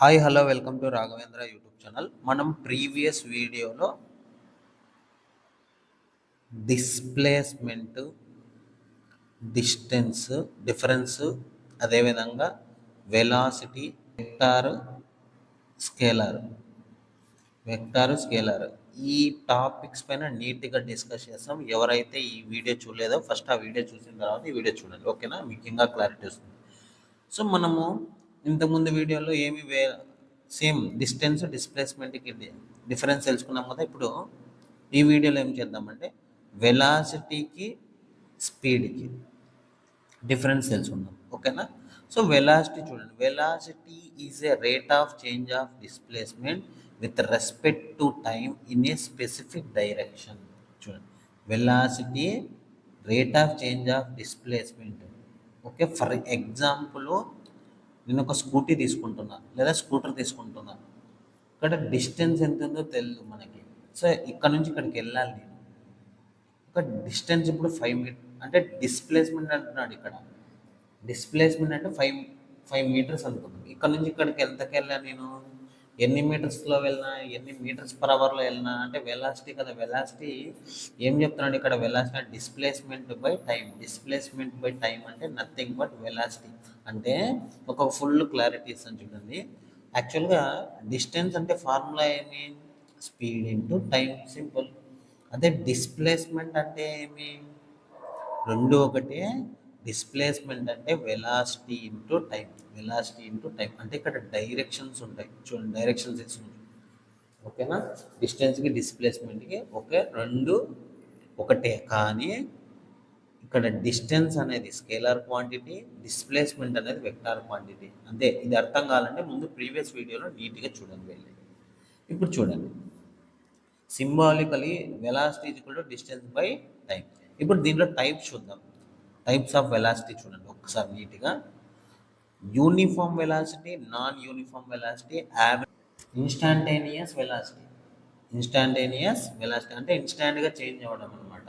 Hi hello welcome to Raghavendra YouTube channel. మనం previous వీడియోలో displacement, distance, difference, అదేవిధంగా velocity, scalar scalar ఈ topics పైన నీట్గా డిస్కస్ చేస్తాం. ఎవరైతే ఈ వీడియో చూడలేదో ఫస్ట్ ఆ వీడియో చూసిన తర్వాత ఈ వీడియో చూడండి, ఓకేనా? మీకు ఇంకా క్లారిటీ వస్తుంది. సో మనము ఇంతకుముందు వీడియోలో సేమ్ డిస్టెన్స్ డిస్ప్లేస్మెంట్కి డిఫరెన్స్ తెలుసుకున్నాం కదా. ఇప్పుడు ఈ వీడియోలో ఏం చేద్దామంటే వెలాసిటీకి స్పీడ్కి డిఫరెన్స్ తెలుసుకుందాం, ఓకేనా? సో వెలాసిటీ చూడండి, velocity is a rate of change of displacement with respect to time in a specific direction. చూడండి, velocity rate of change of displacement. Okay, for example నేను ఒక స్కూటీ తీసుకుంటున్నాను లేదా స్కూటర్ తీసుకుంటున్నాను. ఇక్కడ డిస్టెన్స్ ఎంత ఉందో తెలియదు మనకి. సో ఇక్కడ నుంచి ఇక్కడికి వెళ్ళాలి నేను. ఒక డిస్టెన్స్ ఇప్పుడు 5 మీటర్ అంటే డిస్ప్లేస్మెంట్ అంటున్నాడు ఇక్కడ. డిస్ప్లేస్మెంట్ అంటే 5 మీటర్స్ అనుకుందాం. ఇక్కడ నుంచి ఇక్కడికి ఎంతకి వెళ్ళాను నేను, ఎన్ని మీటర్స్లో వెళ్ళినా, ఎన్ని మీటర్స్ పర్ అవర్లో వెళ్ళినా అంటే వెలాసిటీ కదా. వెలాసిటీ ఏం చెప్తున్నాడు ఇక్కడ, velocity displacement by time. Displacement by time అంటే నథింగ్ బట్ వెలాసిటీ. అంటే ఒక ఫుల్ క్లారిటీ ఇస్తాను చూడండి. యాక్చువల్గా డిస్టెన్స్ అంటే ఫార్ములా ఏమి, స్పీడ్ ఇంటూ టైం, సింపుల్. అదే డిస్ప్లేస్మెంట్ అంటే ఏమి, రెండు ఒకటే. డిస్ప్లేస్మెంట్ అంటే velocity into time. Velocity into time అంటే ఇక్కడ డైరెక్షన్స్ ఉంటాయి చూడండి, డైరెక్షన్స్ ఇస్తుంది, ఓకేనా? డిస్టెన్స్కి డిస్ప్లేస్మెంట్కి ఓకే, రెండు ఒకటే. కానీ ఇక్కడ డిస్టెన్స్ అనేది స్కేలార్ క్వాంటిటీ, డిస్ప్లేస్మెంట్ అనేది వెక్టార్ క్వాంటిటీ. అంతే. ఇది అర్థం కావాలంటే ముందు ప్రీవియస్ వీడియోలో నీట్గా చూడండి వెళ్ళి. ఇప్పుడు చూడండి, symbolically velocity is equal to distance by time. ఇప్పుడు దీంట్లో టైప్స్ చూద్దాం. టైప్స్ ఆఫ్ వెలాసిటీ చూడండి ఒకసారి నీట్గా. Uniform velocity, non uniform velocity, average, instantaneous velocity. Instantaneous velocity అంటే ఇన్స్టాంట్గా చేంజ్ అవ్వడం అనమాట.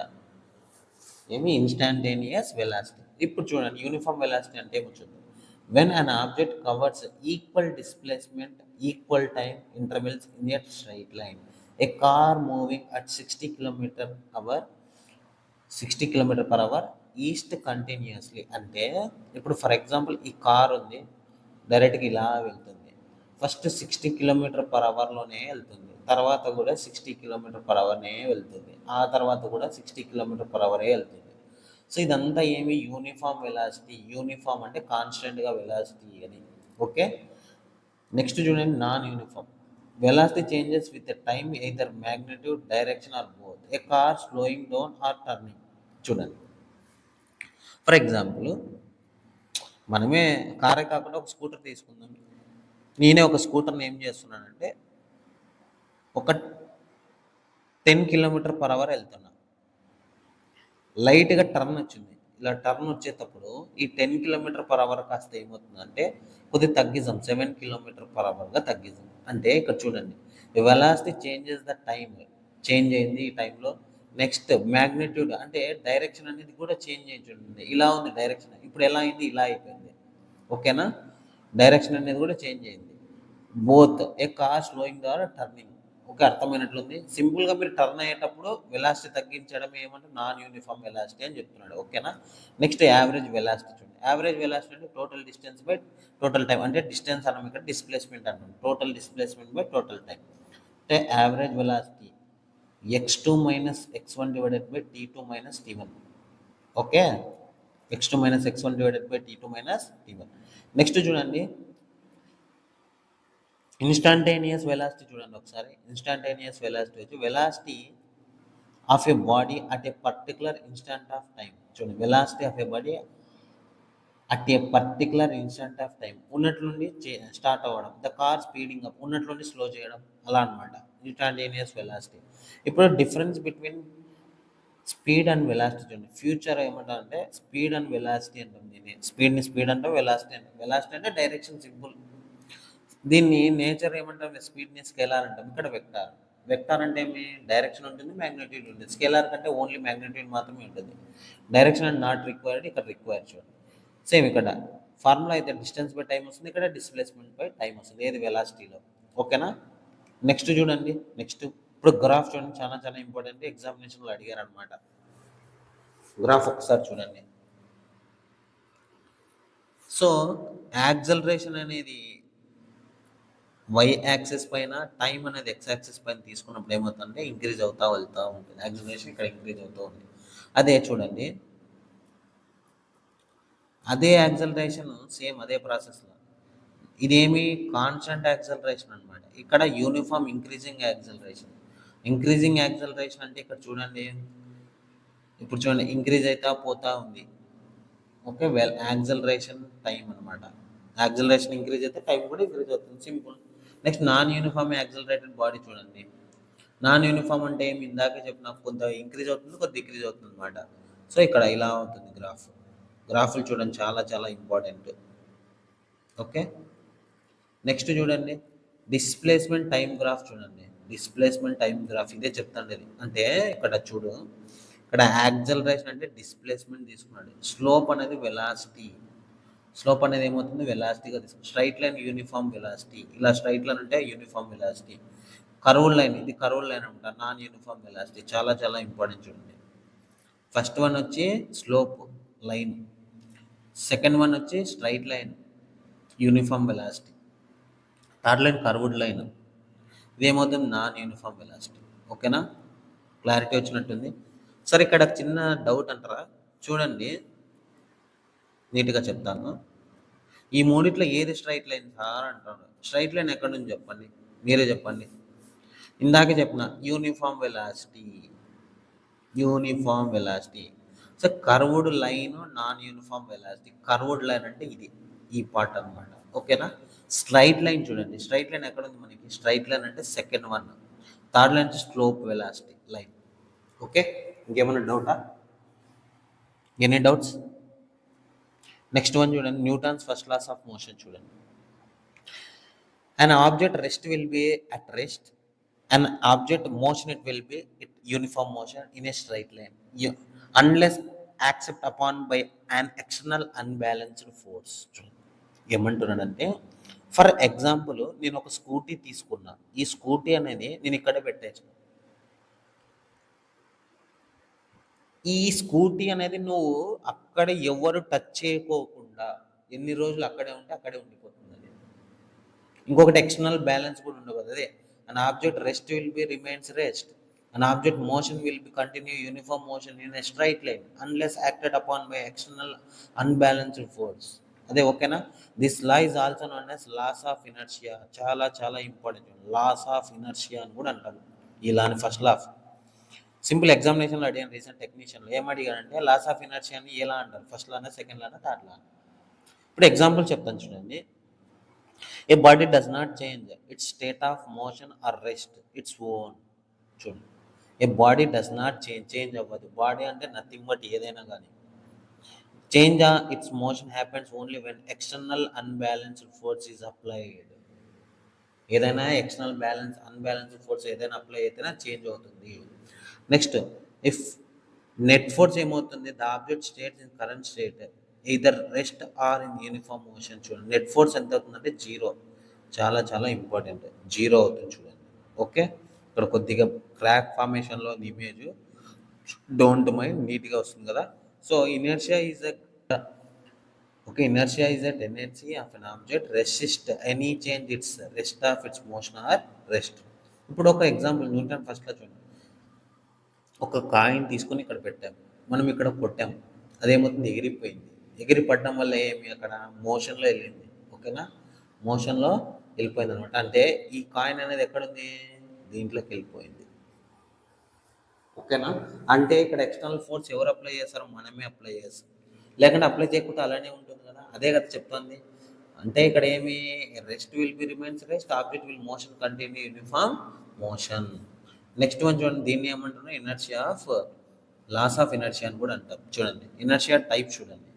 ఏమి ఇన్స్టాంటేనియస్ వెలాసిటీ. ఇప్పుడు చూడండి, యూనిఫామ్ వెలాసిటీ అంటే ఏమో చూద్దాం. When an object covers equal displacement, equal time intervals in a straight line. A car moving at 60 kilometre per hour east continuously. అంటే ఇప్పుడు ఫర్ ఎగ్జాంపుల్ ఈ కార్ ఉంది, డైరెక్ట్గా ఇలా వెళ్తుంది. ఫస్ట్ 60 కిలోమీటర్ పర్ అవర్లోనే వెళ్తుంది, తర్వాత కూడా 60 కిలోమీటర్ పర్ అవర్నే వెళ్తుంది, ఆ తర్వాత కూడా 60 కిలోమీటర్ పర్ అవరే వెళ్తుంది. సో ఇదంతా ఏమి, యూనిఫామ్ వెలాసిటీ. యూనిఫామ్ అంటే కాన్స్టెంట్గా వెలాసిటీ అని, ఓకే? నెక్స్ట్ చూడండి, non uniform velocity changes with time either magnitude, direction are both. A car slowing down are turning. చూడండి, ఫర్ ఎగ్జాంపుల్ మనమే కారే కాకుండా ఒక స్కూటర్ తీసుకుందాం. నేనే ఒక స్కూటర్ని ఏం చేస్తున్నానంటే ఒక 10 కిలోమీటర్ పర్ అవర్ వెళ్తున్నా. లైట్గా టర్న్ వచ్చింది. ఇలా టర్న్ వచ్చేటప్పుడు ఈ 10 కిలోమీటర్ పర్ అవర్ కాస్త ఏమవుతుందంటే కొద్దిగా తగ్గిద్దాం, 7 కిలోమీటర్ పర్ అవర్గా తగ్గిద్దాం. అంటే ఇక్కడ చూడండి, velocity changes the time, change అయింది ఈ టైంలో. నెక్స్ట్ మ్యాగ్నిట్యూడ్ అంటే డైరెక్షన్ అనేది కూడా చేంజ్ అయ్యి చూడండి. ఇలా ఉంది డైరెక్షన్, ఇప్పుడు ఎలా అయింది, ఇలా అయిపోయింది, ఓకేనా? డైరెక్షన్ అనేది కూడా చేంజ్ అయింది. బోత్ ఏ కార్ స్లోయింగ్ ద్వారా టర్నింగ్. ఓకే, అర్థమైనట్లుంది. సింపుల్గా మీరు టర్న్ అయ్యేటప్పుడు వెలాసిటీ తగ్గించడం ఏమంటే నాన్ యూనిఫామ్ వెలాసిటీ అని చెప్తున్నాడు, ఓకేనా? నెక్స్ట్ యావరేజ్ వెలాసిటీ చూడండి. యావరేజ్ వెలాసిటీ అంటే total distance by total time. అంటే డిస్టెన్స్ అన్నాం, ఇక్కడ డిస్ప్లేస్మెంట్ అంటాం. Total displacement by total time. అంటే average velocity x2 minus x1 divided by t2 minus t1. Okay, x2 minus x1 divided by t2 minus t1. Next చూడండి, instantaneous velocity చూడండి ఒకసారి. Instantaneous velocity వచ్చి velocity of a body at a particular instant of time. చూడండి, velocity of a body at a particular instant of time. ఉన్నట్లుండి start అవ్వడం, the car speeding up, ఉన్నట్లుండి slow చేయడం, అలా అనమాట ఇన్స్టాంటేనియస్ వెలాసిటీ. ఇప్పుడు difference between speed and velocity చూడండి. Future ఏమంటారంటే స్పీడ్ అండ్ వెలాసిటీ అంటాం దీన్ని. స్పీడ్ని స్పీడ్ అంటే వెలాసిటీ అంటే వెలాసిటీ అంటే డైరెక్షన్, సింపుల్. దీన్ని నేచర్ ఏమంటాం, స్పీడ్ని స్కేలార్ అంటాం. ఇక్కడ వెక్టార్. వెక్టార్ అంటే ఏమి, డైరెక్షన్ ఉంటుంది, మ్యాగ్నిట్యూడ్ ఉంటుంది. స్కేలార్ కంటే ఓన్లీ మ్యాగ్నిట్యూడ్ మాత్రమే ఉంటుంది. డైరెక్షన్ అండ్ నాట్ రిక్వైర్డ్, ఇక్కడ రిక్వైర్డ్. చూడండి, సేమ్ ఇక్కడ ఫార్ములా అయితే డిస్టెన్స్ బై టైం వస్తుంది, ఇక్కడ డిస్ప్లేస్మెంట్ బై టైం వస్తుంది, ఏది వెలాసిటీలో. ఓకేనా. నెక్స్ట్ చూడండి, నెక్స్ట్ ఇప్పుడు గ్రాఫ్ చూడండి, చాలా చాలా ఇంపార్టెంట్, ఎగ్జామినేషన్లో అడిగారు అనమాట. గ్రాఫ్ ఒకసారి చూడండి. సో యాక్సలరేషన్ అనేది వై యాక్సిస్ పైన, టైం అనేది ఎక్స్ యాక్సిస్ పైన తీసుకున్నప్పుడు ఏమవుతుందంటే ఇంక్రీజ్ అవుతా వెళ్తూ ఉంటుంది. యాక్సలరేషన్ ఇక్కడ ఇంక్రీజ్ అవుతూ ఉంది. అదే చూడండి, అదే యాక్సలరేషన్ సేమ్ అదే ప్రాసెస్లో ఇదేమి కాన్స్టెంట్ యాక్సలరేషన్ అనమాట. ఇక్కడ uniform increasing acceleration. Increasing acceleration అంటే ఇక్కడ చూడండి, ఇప్పుడు చూడండి ఇంక్రీజ్ అవుతా పోతా ఉంది. ఓకే, వెల్ యాక్సలరేషన్ టైం అనమాట. యాక్సలరేషన్ ఇంక్రీజ్ అయితే టైం కూడా ఇంక్రీజ్ అవుతుంది, simple. Next non uniform accelerated body చూడండి. నాన్ యూనిఫామ్ అంటే ఏమి, ఇందాక చెప్పిన కొంత ఇంక్రీజ్ అవుతుంది, కొంత డిక్రీజ్ అవుతుంది అనమాట. సో ఇక్కడ ఇలా అవుతుంది గ్రాఫ్. గ్రాఫ్లు చూడండి, చాలా చాలా ఇంపార్టెంట్. ఓకే, నెక్స్ట్ చూడండి డిస్ప్లేస్మెంట్ టైం గ్రాఫ్ చూడండి. డిస్ప్లేస్మెంట్ టైం గ్రాఫ్ ఇదే చెప్తాండి. అంటే ఇక్కడ చూడు, ఇక్కడ యాక్సలరేషన్ అంటే డిస్ప్లేస్మెంట్ తీసుకున్నాడు, స్లోప్ అనేది వెలాసిటీ. స్లోప్ అనేది ఏమవుతుంది, వెలాసిటీగా తీసుకుంటాం. స్ట్రైట్ లైన్ యూనిఫామ్ వెలాసిటీ, ఇలా స్ట్రైట్ లైన్ అంటే యూనిఫామ్ వెలాసిటీ. కర్వ్డ్ లైన్, ఇది కర్వ్డ్ లైన్ అంట, నాన్ యూనిఫామ్ వెలాసిటీ. చాలా చాలా ఇంపార్టెంట్ చూడండి. ఫస్ట్ వన్ వచ్చి స్లోప్ లైన్, సెకండ్ వన్ వచ్చి straight line uniform velocity, third line curved line. ఇదేమవుతుంది, నాన్ యూనిఫామ్ వెలాసిటీ. ఓకేనా, క్లారిటీ వచ్చినట్టుంది. సరే ఇక్కడ చిన్న డౌట్ అంటారా, చూడండి నీట్గా చెప్తాను. ఈ మూడిట్లో ఏది స్ట్రైట్ లైన్ సార్ అంటారు. స్ట్రైట్ లైన్ ఎక్కడి నుంచి చెప్పండి, మీరే చెప్పండి. ఇందాక చెప్పిన uniform velocity, uniform velocity. So curved line non uniform velocity. Curved line అంటే ఇది, ఈ పార్ట్ అనమాట. ఓకేనా. స్ట్రైట్ లైన్ చూడండి, స్ట్రైట్ లైన్ ఎక్కడ ఉంది మనకి, స్ట్రైట్ లైన్ అంటే second one. Third line slope velocity line. Okay, ఇంకేమైనా డౌటా, ఎనీ డౌట్స్? నెక్స్ట్ వన్ చూడండి, Newton's first laws of motion చూడండి. an object rest will be at rest, an object motion it will be it uniform motion in a straight line unless accept upon by an external unbalanced force. ఏమంటున్నాడంటే, for example నేను ఒక scooty తీసుకున్నా, ఈ scooty అనేది నేను ఇక్కడ పెట్టేసాను. ఈ స్కూటీ అనేది నువ్వు అక్కడ ఎవరు టచ్ చేయకోకుండా ఎన్ని రోజులు అక్కడే ఉంటే అక్కడే ఉండిపోతుంది. ఇంకొకటి ఎక్స్టర్నల్ బ్యాలెన్స్ కూడా ఉండవు. అదే an object rest will be remains rest, an object motion will be continue uniform motion in a straight line unless acted upon by external unbalanced force. అదే ఓకేనా. This law is also known as laws of inertia. చాలా చాలా important, loss of inertia అని కూడా అంటారు ఈ లాని. First లా simple ఎగ్జామినేషన్లో అడిగాను, రీసెంట్ టెక్నీషియన్లో ఏం అడిగానంటే లాస్ ఆఫ్ ఇనర్షియాని ఎలా అంటారు, ఫస్ట్ లానా, సెకండ్ లానా, థర్డ్ లానా. ఇప్పుడు ఎగ్జాంపుల్ చెప్తాను చూడండి. A body does not change its state of motion or rest its own. చూడండి, a body does not change అవ్వదు. బాడీ అంటే నథింగ్ బట్ ఏదైనా కానీ. Change its motion happens only when external unbalanced force is applied. ఏదైనా external unbalanced force ఏదైనా apply అయితేనే change అవుతుంది. Next, if net force ఏమవుతుంది, the object stays in current state either rest or in uniform motion. చూడండి, net force ఎంత అవుతుందంటే zero. చాలా చాలా ఇంపార్టెంట్, జీరో అవుతుంది చూడండి. ఓకే, ఇక్కడ కొద్దిగా క్రాక్ ఫార్మేషన్లో ఇమేజ్ డోంట్ మైండ్, నీట్గా వస్తుంది కదా. So inertia is inertia is a tendency of an object resist any change it's rest of it's motion or rest. ఇప్పుడు ఒక ఎగ్జాంపుల్ న్యూటన్ ఫస్ట్లో చూడండి, ఒక కాయిన్ తీసుకొని ఇక్కడ పెట్టాము, మనం ఇక్కడ కొట్టాము, అదేమవుతుంది, ఎగిరిపోయింది. ఎగిరి పడడం వల్ల ఏమి, అక్కడ మోషన్లో వెళ్ళింది. ఓకేనా, మోషన్లో వెళ్ళిపోయింది అనమాట. అంటే ఈ కాయిన్ అనేది ఎక్కడుంది, దీంట్లోకి వెళ్ళిపోయింది. ఓకేనా, అంటే ఇక్కడ ఎక్స్టర్నల్ ఫోర్స్ ఎవరు అప్లై చేస్తారో, మనమే అప్లై చేస్తాం. లేకుంటే అప్లై చేయకపోతే అలానే ఉంటుంది కదా, అదే కదా చెప్తుంది. అంటే ఇక్కడ ఏమి, rest will be remains rest, object will motion continue uniform motion. Next one చూడండి, దీన్ని ఏమంటున్నారు, inertia of laws of inertia అని కూడా అంటాం. చూడండి, ఇనర్షియా టైప్ చూడండి.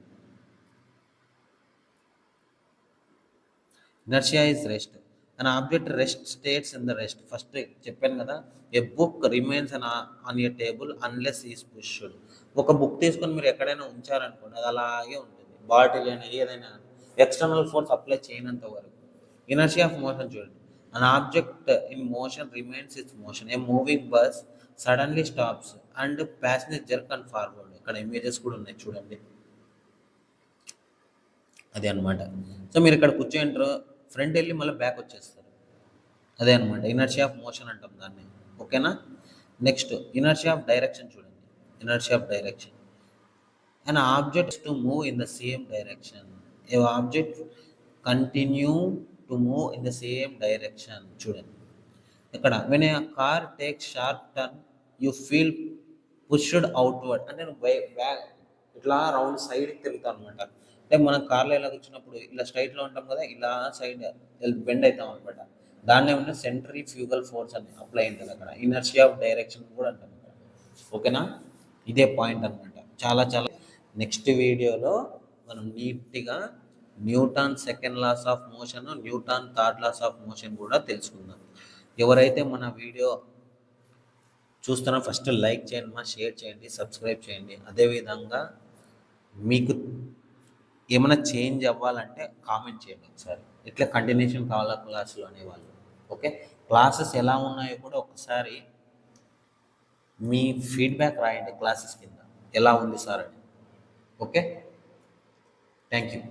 Inertia is rest, an object rest stays in the rest. First చెప్పాను కదా, a book remains on a table unless is pushed. ఒక బుక్ తీసుకొని మీరు ఎక్కడైనా ఉంచారనుకోండి, అది అలాగే ఉంటుంది. బాటిల్ అయినా ఏదైనా ఎక్స్టర్నల్ ఫోర్స్ అప్లై చేయనంత వరకు. ఇనర్షియా ఆఫ్ మోషన్ చూడండి, an object in motion remains it's motion, A moving bus suddenly stops and passenger jerk and forward. ఇక్కడ ఇమేజెస్ కూడా ఉన్నాయి చూడండి, అదే అనమాట. సో మీరు ఇక్కడ కూర్చోంటారు, ఫ్రంట్ వెళ్ళి మళ్ళీ బ్యాక్ వచ్చేస్తారు, అదే అనమాట ఇనర్షియా ఆఫ్ మోషన్ అంటాం దాన్ని. ఓకేనా. నెక్స్ట్ ఇనర్షియా ఆఫ్ డైరెక్షన్ చూడండి, inertia of direction, an object is to move in the same direction, a object continue to move in the same direction. చూడండి ఇక్కడ when a car takes sharp turn you feel pushed outward, అంటే నేను back ఇట్లా round సైడ్కి తిరుగుతాను అనమాట. అంటే మనం కార్లో ఇలా వచ్చినప్పుడు ఇలా స్ట్రైట్లో ఉంటాం కదా, ఇలా సైడ్ బెండ్ అవుతాం అనమాట. దాన్ని ఏమన్నా సెంట్రీ ఫ్యూగల్ ఫోర్స్ అని అప్లై ఉంటుంది అక్కడ, ఇనర్షియా ఆఫ్ డైరెక్షన్ కూడా అంటాం అక్కడ. ఓకేనా, ఇదే పాయింట్ అనమాట. చాలా చాలా నెక్స్ట్ వీడియోలో మనం నీట్గా Newton second laws of motion, Newton third laws of motion కూడా తెలుసుకుందాం. ఎవరైతే మన వీడియో చూస్తున్నారో ఫస్ట్ లైక్ చేయండి, షేర్ చేయండి, సబ్స్క్రైబ్ చేయండి. అదేవిధంగా మీకు ఏమైనా చేంజ్ అవ్వాలంటే కామెంట్ చేయండి ఒకసారి, ఇట్లా కంటిన్యూషన్ కావాలా క్లాసులు అనేవాళ్ళు. ఓకే, క్లాసెస్ ఎలా ఉన్నాయో కూడా ఒకసారి మీ ఫీడ్బ్యాక్ రాయండి క్లాసెస్ కింద, ఎలా ఉంది సార్ అని. Okay, thank you.